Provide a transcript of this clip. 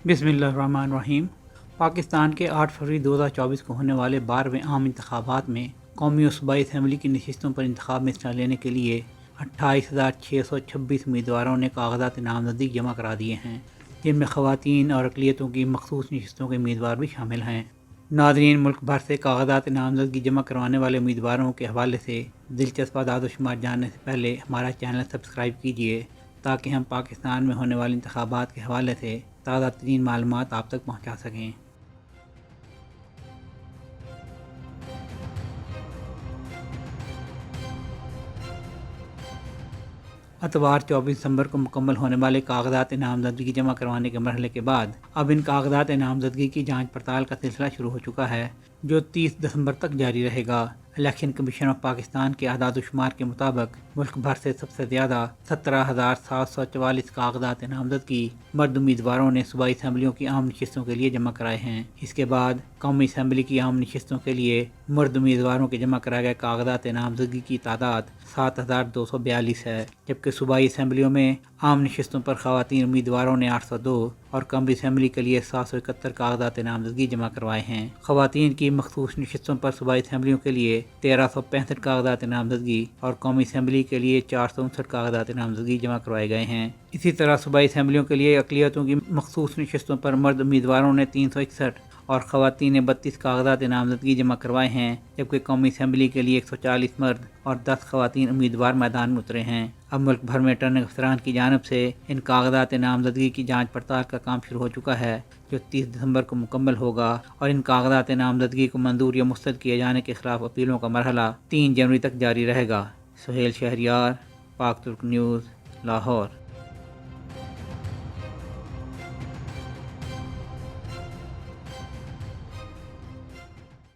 بسم اللہ الرحمن الرحیم۔ پاکستان کے 8 فروری 2024 کو ہونے والے 12ویں عام انتخابات میں قومی و صوبائی اسمبلی کی نشستوں پر انتخاب میں حصہ لینے کے لیے 28,626 امیدواروں نے کاغذات نامزدگی جمع کرا دیے ہیں، جن میں خواتین اور اقلیتوں کی مخصوص نشستوں کے امیدوار بھی شامل ہیں۔ ناظرین، ملک بھر سے کاغذات نامزدگی جمع کروانے والے امیدواروں کے حوالے سے دلچسپ اعداد و شمار جاننے سے پہلے ہمارا چینل سبسکرائب کیجیے تاکہ ہم پاکستان میں ہونے والے انتخابات کے حوالے سے تازہ ترین معلومات آپ تک پہنچا سکیں۔ اتوار 24 دسمبر کو مکمل ہونے والے کاغذات نامزدگی جمع کروانے کے مرحلے کے بعد اب ان کاغذات نامزدگی کی جانچ پڑتال کا سلسلہ شروع ہو چکا ہے، جو 30 دسمبر تک جاری رہے گا۔ الیکشن کمیشن آف پاکستان کے اعداد و شمار کے مطابق ملک بھر سے سب سے زیادہ 17,744 کاغذات نامزدگی مرد امیدواروں نے صوبائی اسمبلیوں کی عام نشستوں کے لیے جمع کرائے ہیں۔ اس کے بعد قومی اسمبلی کی عام نشستوں کے لیے مرد امیدواروں کے جمع کرائے گئے کاغذات نامزدگی کی تعداد 7,242 ہے، جبکہ صوبائی اسمبلیوں میں عام نشستوں پر خواتین امیدواروں نے 802 اور قومی اسمبلی کے لیے 771 کاغذات نامزدگی جمع کروائے ہیں۔ خواتین کی مخصوص نشستوں پر صوبائی اسمبلیوں کے لیے 1365 کاغذات نامزدگی اور قومی اسمبلی کے لیے 459 کاغذات نامزدگی جمع کروائے گئے ہیں۔ اسی طرح صوبائی اسمبلیوں کے لیے اقلیتوں کی مخصوص نشستوں پر مرد امیدواروں نے 361 اور خواتین نے 32 کاغذات نامزدگی جمع کروائے ہیں، جبکہ قومی اسمبلی کے لیے 140 مرد اور 10 خواتین امیدوار میدان میں اترے ہیں۔ اب ملک بھر میں ریٹرننگ افسران کی جانب سے ان کاغذات نامزدگی کی جانچ پڑتال کا کام شروع ہو چکا ہے، جو 30 دسمبر کو مکمل ہوگا، اور ان کاغذات نامزدگی کو منظور یا مسترد کیے جانے کے خلاف اپیلوں کا مرحلہ 3 جنوری تک جاری رہے گا۔ سہیل شہریار، پاک ترک نیوز، لاہور۔